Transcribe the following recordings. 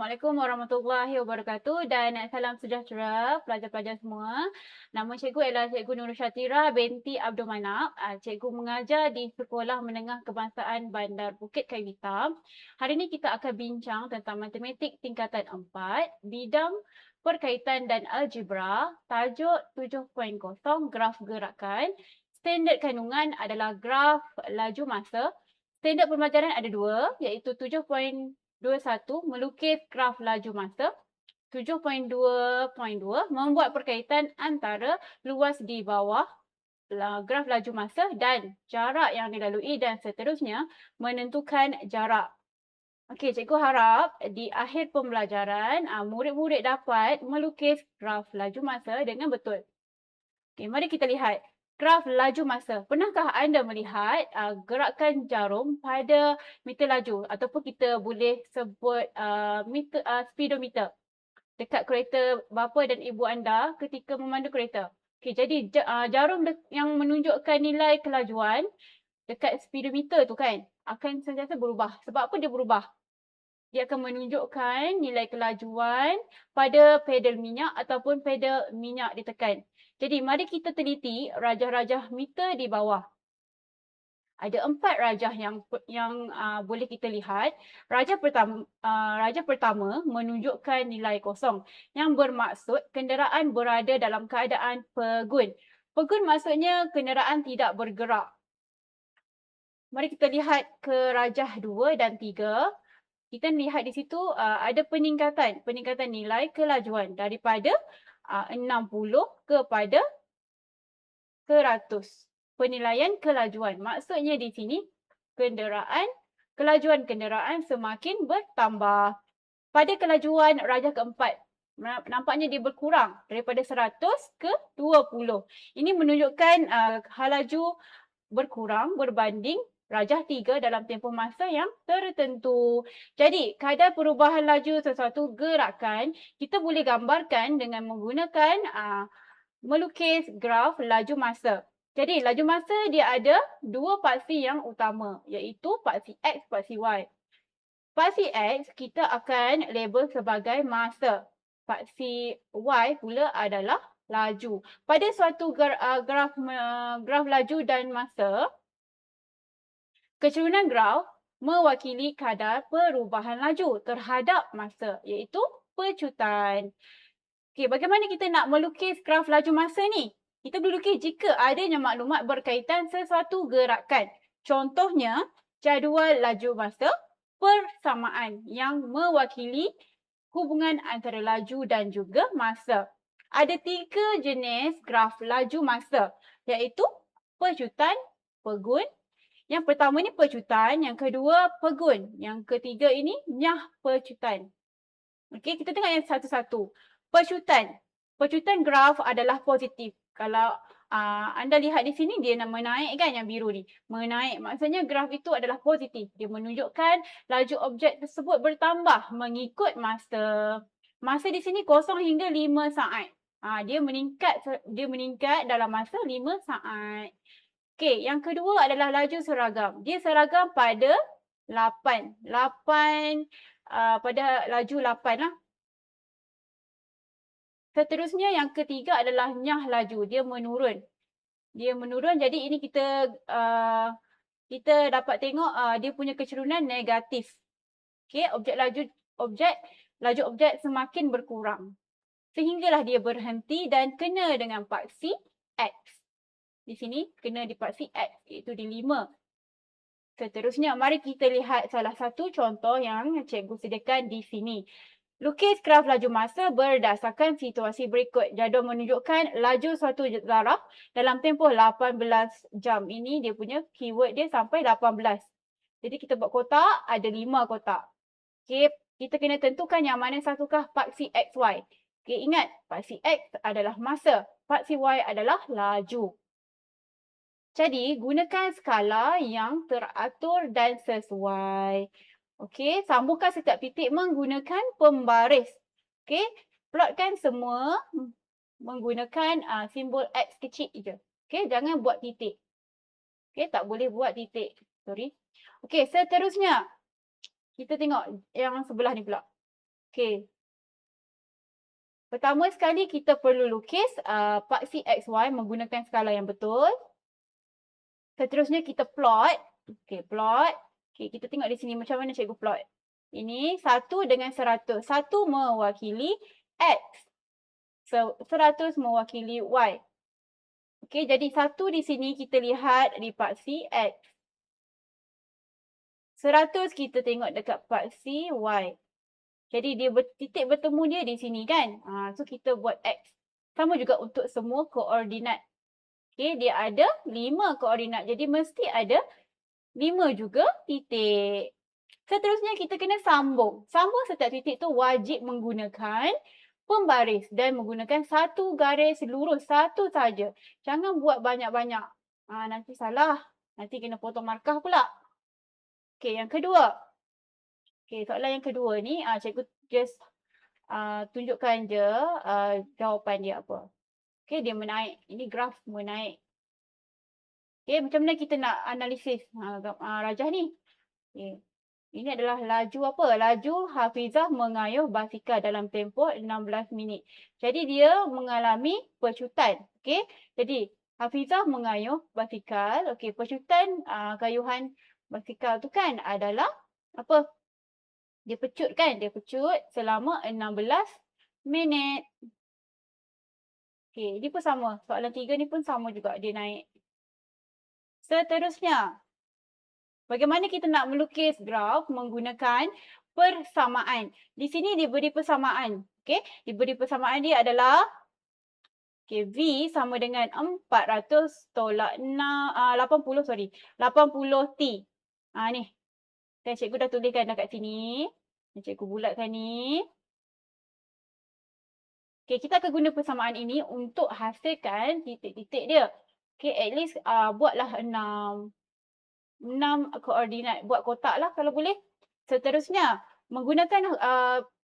Assalamualaikum warahmatullahi wabarakatuh dan salam sejahtera pelajar-pelajar semua. Nama cikgu ialah Cikgu Nurul Syatira binti Abdul Manap. Cikgu mengajar di Sekolah Menengah Kebangsaan Bandar Bukit Kayu Hitam. Hari ini kita akan bincang tentang matematik tingkatan 4, bidang perkaitan dan algebra, tajuk 7.0 graf gerakan. Standard kandungan adalah graf laju masa. Standard pembelajaran ada dua, iaitu 7.21 melukis graf laju masa, 7.2.2 membuat perkaitan antara luas di bawah graf laju masa dan jarak yang dilalui dan seterusnya menentukan jarak. Okey, cikgu harap di akhir pembelajaran murid-murid dapat melukis graf laju masa dengan betul. Okey, mari kita lihat graf laju masa. Pernahkah anda melihat gerakan jarum pada meter laju ataupun kita boleh sebut speedometer dekat kereta bapa dan ibu anda ketika memandu kereta? Okey, jadi jarum yang menunjukkan nilai kelajuan dekat speedometer tu kan akan sentiasa berubah. Sebab apa dia berubah? Dia akan menunjukkan nilai kelajuan pada pedal minyak ataupun pedal minyak ditekan. Jadi mari kita teliti rajah-rajah meter di bawah. Ada 4 rajah yang boleh kita lihat. Rajah pertama menunjukkan nilai kosong yang bermaksud kenderaan berada dalam keadaan pegun. Pegun maksudnya kenderaan tidak bergerak. Mari kita lihat ke rajah 2 dan 3. Kita lihat di situ ada peningkatan nilai kelajuan daripada 60 kepada 100. Penilaian kelajuan. Maksudnya di sini kelajuan kenderaan semakin bertambah. Pada kelajuan rajah keempat, nampaknya dia berkurang daripada 100 ke 20. Ini menunjukkan halaju berkurang berbanding rajah 3 dalam tempoh masa yang tertentu. Jadi, kadar perubahan laju sesuatu gerakan, kita boleh gambarkan dengan menggunakan melukis graf laju masa. Jadi, laju masa dia ada dua paksi yang utama, iaitu paksi X, paksi Y. Paksi X kita akan label sebagai masa. Paksi Y pula adalah laju. Pada suatu graf laju dan masa, kecurunan graf mewakili kadar perubahan laju terhadap masa, iaitu pecutan. Okey, bagaimana kita nak melukis graf laju masa ni? Kita boleh lukis jika adanya maklumat berkaitan sesuatu gerakan. Contohnya, jadual laju masa persamaan yang mewakili hubungan antara laju dan juga masa. Ada 3 jenis graf laju masa, iaitu pecutan, pegun. Yang pertama ni pecutan, yang kedua pegun, yang ketiga ini nyah pecutan. Okey, kita tengok yang satu-satu. Pecutan graf adalah positif. Kalau anda lihat di sini dia menaik kan yang biru ni. Menaik maksudnya graf itu adalah positif. Dia menunjukkan laju objek tersebut bertambah mengikut masa. Masa di sini 0 hingga 5 saat. Dia meningkat dalam masa 5 saat. Okey, yang kedua adalah laju seragam. Dia seragam pada 8. Pada laju 8 lah. Seterusnya yang ketiga adalah nyah laju. Dia menurun. Jadi ini kita dapat tengok dia punya kecerunan negatif. Okey, laju objek semakin berkurang. Sehinggalah dia berhenti dan kena dengan paksi X. Di sini kena di paksi X, iaitu di 5. Seterusnya, mari kita lihat salah satu contoh yang cikgu sediakan di sini. Lukis graf laju masa berdasarkan situasi berikut. Jadual menunjukkan laju suatu zarah dalam tempoh 18 jam. Ini dia punya keyword dia sampai 18. Jadi kita buat kotak, ada 5 kotak. Okey, kita kena tentukan yang mana satukah paksi XY. Okey, ingat paksi X adalah masa, paksi Y adalah laju. Jadi, gunakan skala yang teratur dan sesuai. Okey, sambungkan setiap titik menggunakan pembaris. Okey, plotkan semua menggunakan simbol X kecil je. Okey, jangan buat titik. Okey, tak boleh buat titik. Sorry. Okey, seterusnya kita tengok yang sebelah ni pula. Okey. Pertama sekali kita perlu lukis paksi XY menggunakan skala yang betul. Seterusnya kita plot. Okey, plot. Okey, kita tengok di sini macam mana cikgu plot. Ini 1 dengan 100. 1 mewakili X. 100 mewakili Y. Okey, jadi 1 di sini kita lihat di paksi X. 100 kita tengok dekat paksi Y. Jadi dia titik bertemu dia di sini kan. So kita buat X. Sama juga untuk semua koordinat. Okey, dia ada 5 koordinat. Jadi mesti ada 5 juga titik. Seterusnya kita kena sambung. Sambung setiap titik tu wajib menggunakan pembaris dan menggunakan satu garis lurus, satu saja. Jangan buat banyak-banyak. Nanti salah. Nanti kena potong markah pula. Okey, yang kedua. Okey, soalan yang kedua ni cikgu just tunjukkan je jawapan dia apa. Okey, dia menaik. Ini graf menaik. Okey, macam mana kita nak analisis rajah ni? Okey. Ini adalah laju apa? Laju Hafizah mengayuh basikal dalam tempoh 16 minit. Jadi dia mengalami pecutan. Okey. Jadi Hafizah mengayuh basikal. Okey, pecutan kayuhan basikal tu kan adalah apa? Dia pecut kan? Dia pecut selama 16 minit. Okey, ini pun sama. Soalan 3 ni pun sama juga. Dia naik. Seterusnya, bagaimana kita nak melukis graf menggunakan persamaan? Di sini diberi persamaan. Okey, diberi persamaan dia adalah V sama dengan 400 tolak 80 80 T. Ni. Dan cikgu dah tuliskan dekat sini. Cikgu bulatkan ni. Okey, kita akan guna persamaan ini untuk hasilkan titik-titik dia. Okey, at least buatlah 6 koordinat. Buat kotak lah kalau boleh. Seterusnya, menggunakan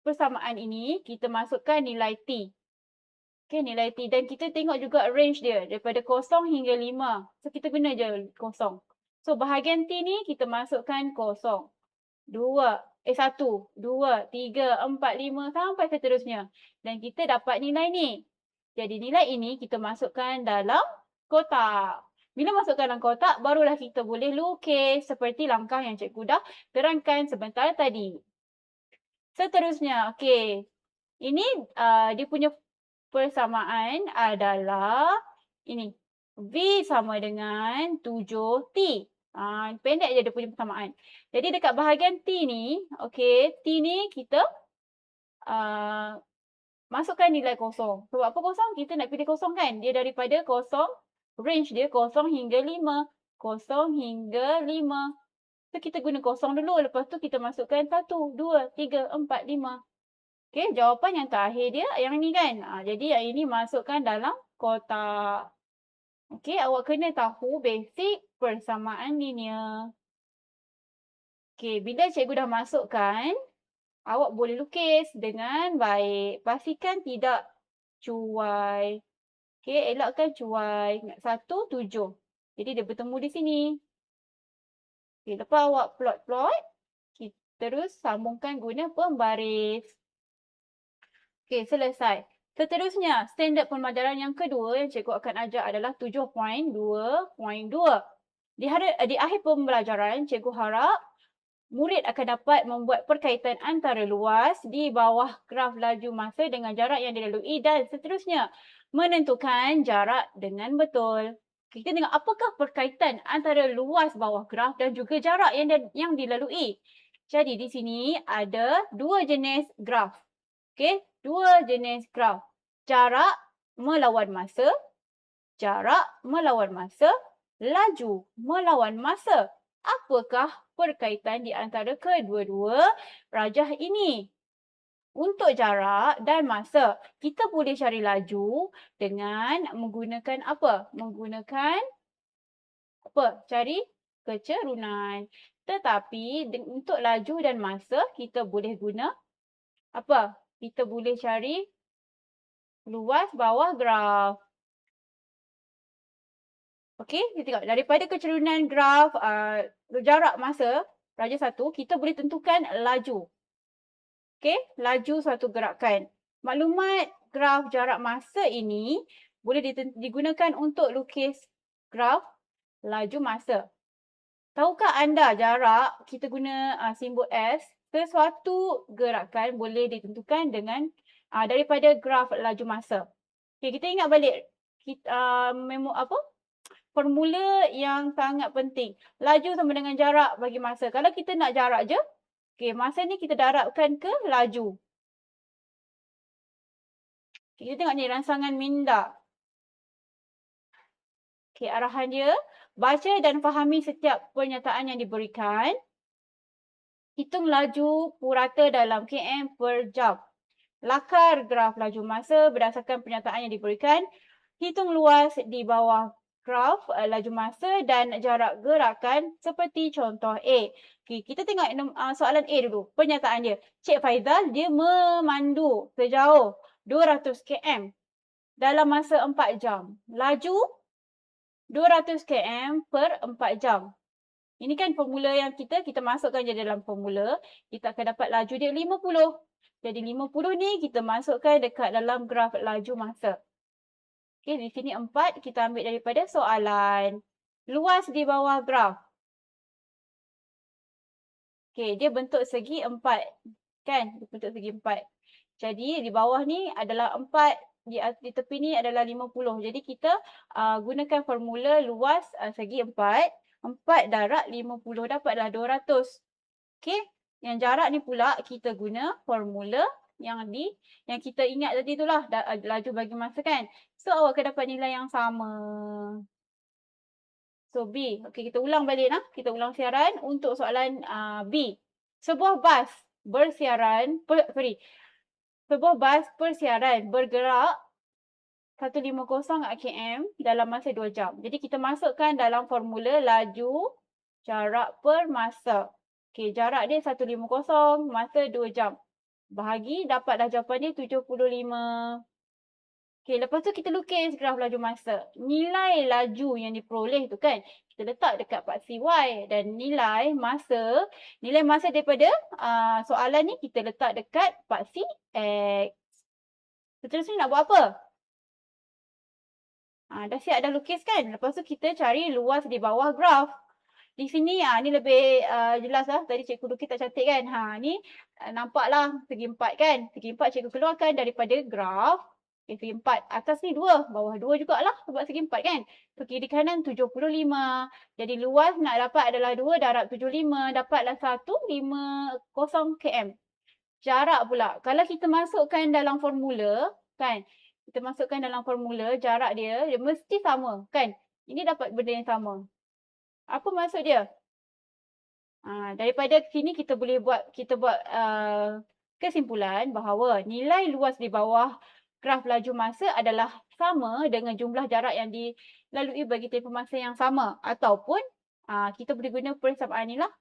persamaan ini, kita masukkan nilai T. Okey, nilai T. Dan kita tengok juga range dia. Daripada 0 hingga 5. So, kita guna je 0. So, bahagian T ni kita masukkan 0. 1, 2, 3, 4, 5 sampai seterusnya. Dan kita dapat nilai ni. Jadi, nilai ini kita masukkan dalam kotak. Bila masukkan dalam kotak, barulah kita boleh lukis seperti langkah yang cikgu dah terangkan sebentar tadi. Seterusnya, okey. Ini dia punya persamaan adalah ini. V sama dengan 7T. Pendek je dia punya persamaan. Jadi dekat bahagian T ni, okey, T ni kita masukkan nilai 0. Sebab apa 0? Kita nak pilih 0 kan? Dia daripada 0, range dia 0 hingga 5. 0 hingga 5. So, kita guna 0 dulu. Lepas tu kita masukkan 1, 2, 3, 4, 5. Okey, jawapan yang terakhir dia yang ni kan? Jadi yang ini masukkan dalam kotak. Okey, awak kena tahu basic persamaan linear. Okey, bila cikgu dah masukkan, awak boleh lukis dengan baik. Pastikan tidak cuai. Okey, elakkan cuai. 1, 7. Jadi dia bertemu di sini. Okey, lepas awak plot-plot, kita terus sambungkan guna pembaris. Okey, selesai. Seterusnya, standard pembelajaran yang kedua yang cikgu akan ajar adalah 7.2.2. Di akhir pembelajaran, cikgu harap murid akan dapat membuat perkaitan antara luas di bawah graf laju masa dengan jarak yang dilalui dan seterusnya menentukan jarak dengan betul. Kita tengok apakah perkaitan antara luas bawah graf dan juga jarak yang dilalui. Jadi di sini ada dua jenis graf. Okey, dua jenis graf. Jarak melawan masa, laju melawan masa. Apakah perkaitan di antara kedua-dua rajah ini? Untuk jarak dan masa, kita boleh cari laju dengan menggunakan apa? Cari kecerunan. Tetapi untuk laju dan masa, kita boleh guna apa? Kita boleh cari luas bawah graf. Okey, kita tengok. Daripada kecerunan graf jarak masa, rajah 1, kita boleh tentukan laju. Okey, laju suatu gerakan. Maklumat graf jarak masa ini boleh digunakan untuk lukis graf laju masa. Tahukah anda jarak kita guna simbol S, sesuatu gerakan boleh ditentukan dengan daripada graf laju masa. Okey, kita ingat balik formula yang sangat penting. Laju sama dengan jarak bagi masa. Kalau kita nak jarak je, okey, masa ni kita darabkan ke laju. Kita tengok ni rangsangan minda. Okey, arahan dia, baca dan fahami setiap pernyataan yang diberikan. Hitung laju purata dalam km per jam. Lakar graf laju masa berdasarkan pernyataan yang diberikan. Hitung luas di bawah graf laju masa dan jarak gerakan seperti contoh A. Okay, kita tengok soalan A dulu. Pernyataan dia. Cik Faizal, dia memandu sejauh 200 km dalam masa 4 jam. Laju 200 km per 4 jam. Ini kan formula yang kita masukkan je dalam formula. Kita akan dapat laju dia 50. Jadi 50 ni kita masukkan dekat dalam graf laju masa. Okey, di sini 4 kita ambil daripada soalan. Luas di bawah graf. Okey, dia bentuk segi 4. Kan? Dia bentuk segi 4. Jadi di bawah ni adalah 4. Di tepi ni adalah 50. Jadi kita gunakan formula luas segi 4. 4 darab 50 dapatlah 200. Okey. Yang jarak ni pula kita guna formula yang kita ingat tadi itulah laju bagi masa kan. So awak akan dapat nilai yang sama. So B. Okey, kita ulang balik lah. Kita ulang siaran untuk soalan B. Sebuah bas bersiaran bergerak 150 km dalam masa 2 jam. Jadi kita masukkan dalam formula laju jarak per masa. Okey, jarak dia 150, masa 2 jam. Bahagi, dapatlah jawapan dia 75. Okey, lepas tu kita lukis graf laju masa. Nilai laju yang diperoleh tu kan, kita letak dekat paksi Y. Dan nilai masa daripada soalan ni kita letak dekat paksi X. Seterusnya nak buat apa? Dah siap dah lukis kan? Lepas tu kita cari luas di bawah graf. Di sini ni lebih jelas lah. Tadi cikgu lukis tak cantik kan? Ni nampaklah segi 4 kan? Segi 4 cikgu keluarkan daripada graf. Segi 4. Atas ni 2. Bawah 2 jugalah sebab segi 4 kan? So kiri kanan 75. Jadi luas nak dapat adalah 2 darab 75. Dapatlah 150 km. Jarak pula. Kalau kita masukkan dalam formula kan? Kita masukkan dalam formula jarak dia mesti sama kan? Ini dapat benda yang sama. Apa maksud dia? Daripada sini kita buat kesimpulan bahawa nilai luas di bawah graf laju masa adalah sama dengan jumlah jarak yang dilalui bagi tempoh masa yang sama. Ataupun kita boleh guna persamaan ni lah.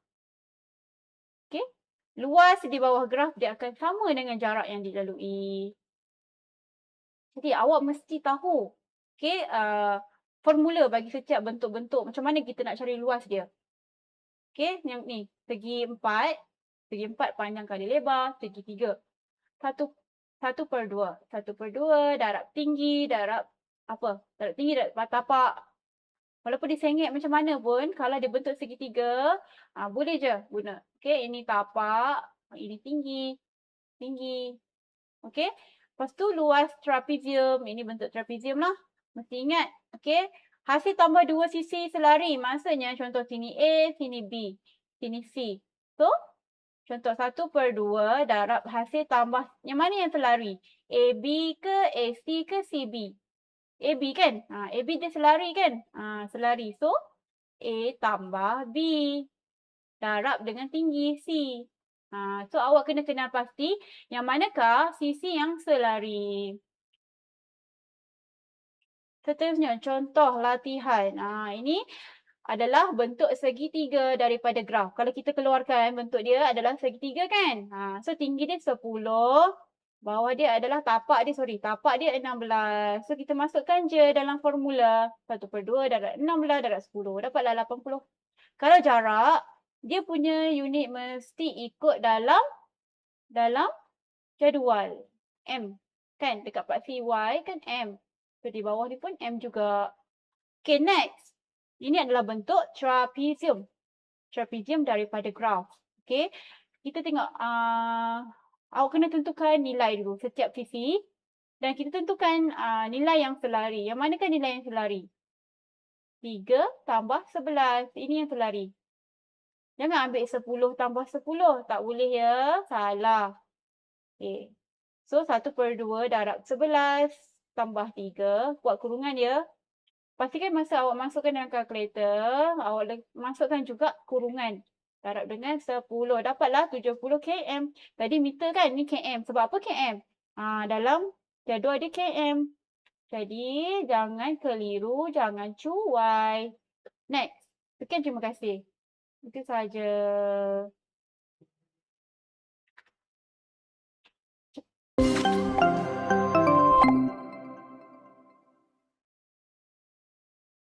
Okay. Luas di bawah graf dia akan sama dengan jarak yang dilalui. Jadi awak mesti tahu formula bagi setiap bentuk-bentuk macam mana kita nak cari luas dia. Okey, yang ni segi 4 panjang kali lebar, segi 3. 1/2. 1/2 darab tinggi, darab tinggi darab tapak. Walaupun disengit macam mana pun, kalau dia bentuk segi 3, boleh je guna. Okey, ini tapak, ini tinggi. Okey. Lepas tu luas trapezium, ini bentuk trapezium lah. Mesti ingat. Okey. Hasil tambah dua sisi selari. Maksudnya contoh sini A, sini B, sini C. So, contoh 1/2 darab hasil tambah. Yang mana yang selari? AB ke AC ke CB? AB kan? AB dia selari kan? Selari. So, A tambah B. Darab dengan tinggi C. So, awak kena kenal pasti yang manakah sisi yang selari. Seterusnya, contoh latihan. Ini adalah bentuk segitiga daripada graf. Kalau kita keluarkan, bentuk dia adalah segitiga kan? So, tinggi dia 10. Bawah dia adalah tapak dia 16. So, kita masukkan je dalam formula. 1/2 darab 16 darab 10. Dapatlah 80. Kalau jarak, dia punya unit mesti ikut dalam jadual. M. Kan dekat paksi Y kan M. So di bawah ni pun M juga. Okay, next. Ini adalah bentuk trapezium. Trapezium daripada graf. Okay. Kita tengok. Awak kena tentukan nilai dulu setiap sisi. Dan kita tentukan nilai yang selari. Yang manakah nilai yang selari? 3 tambah 11. Ini yang selari. Jangan ambil 10 tambah 10. Tak boleh ya. Salah. Okay. So 1/2 darab 11 tambah 3. Buat kurungan ya. Pastikan masa awak masukkan dalam kalkulator, awak masukkan juga kurungan. Darab dengan 10. Dapatlah 70 km. Tadi meter kan? Ni km. Sebab apa km? Dalam jadual dia km. Jadi jangan keliru, jangan cuai. Next. Sekian, terima kasih. Itu saja.